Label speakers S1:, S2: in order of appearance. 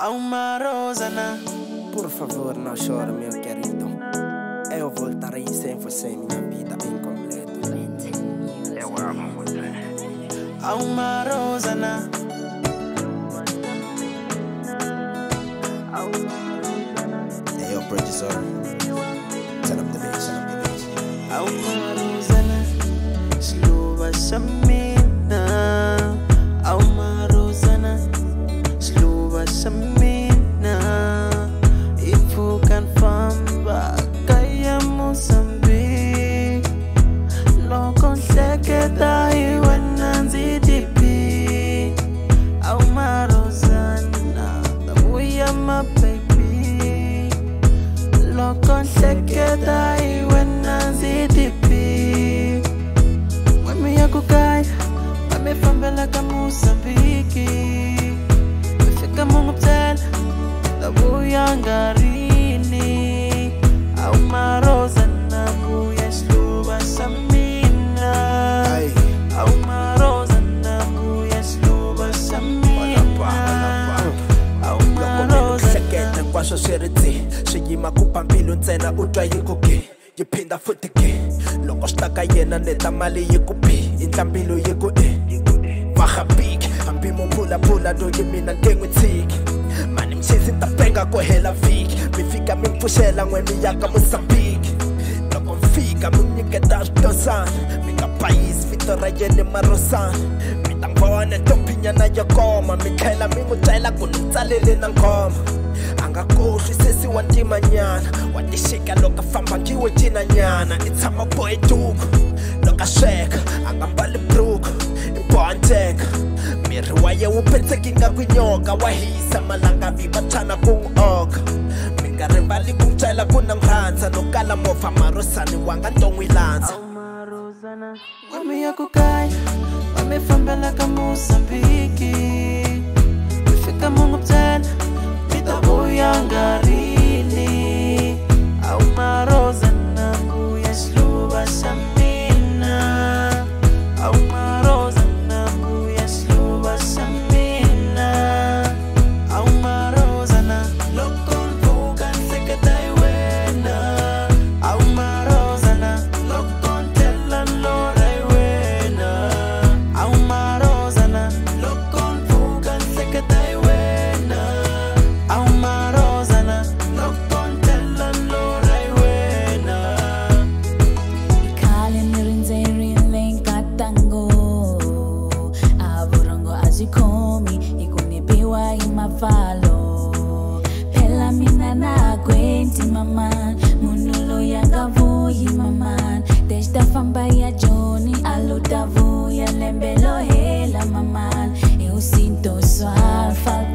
S1: Há uma Rosana.
S2: Por favor, não chore, meu querido. Eu voltarei sem você, minha vida incompleta. Eu amo você.
S1: Há uma Rosana.
S2: Hey, yo, producer. Turn up the bass.
S1: Há uma Rosana. Sluva Samina. Há uma Rosana. Sluva Samina. Ifukan famba kaya Mozambique. Lokon seketa iwananzi dipi. Há uma Rosana. Tabuya my baby. Lokon seketa iwananzi dipi. Wami yakukaya wami fambela ka Mozambique. Fika munguptela tabuya ngarini. Há uma Rosana buya sluva samina. Há uma Rosana buya sluva samina. Há uma Rosana
S2: Kwasho sheriti shiyima kupampilo ntsena utwa yikuki yiphinda futhi ke loko xitaka yena neta mali yikupi inhlambilo yiku vahapiki hambi muphulaphula loyi mina ngengwithiki mani mchisi ntapenga ko hela viki mifika mipfuxela n'weni ya ka Mozambique loko mfika minyiketa swidosana mikapayisi vito ra yene marosana mitangvona ntompinyana ya koma mitlhela mi n'wi byela ku ni tsalele na ngoma anga kohlwi sesi wa ntimanyana wa tixika loko famba ngiwo cinanyana i tshama bohe duku loko a sweka anga mbali bruku i boha nceka miri wa ye wu petseki nga ku nyoka wa hisa malangavi va tshana ku n'wi oka mi nga rivali ku n'wi byela ku na n'wirhandza no kala movha marosani wa nga to n'wi landza
S1: wami yakukaya wami fambela ka Mozambique. Fika munguptela tabuya ngarini. Há uma Rosana buya sluva samina. Há uma Rosana buya sluva samina. Há uma Rosana lokon fukan seketay wena. Há uma Rosana lokon telan loray wena. Há uma Rosana lokon fukan seketay wena. Há uma Rosana lokon telan loray wena.
S3: Ikale nirinzerin lenkatango Avorongo azikomi ikunipiwa imavalo Pela mina na kwenti maman Munulo yangavuyi maman Deshta famba ya Johnny Alutavuya lembelo hela maman Eu sinto sua falta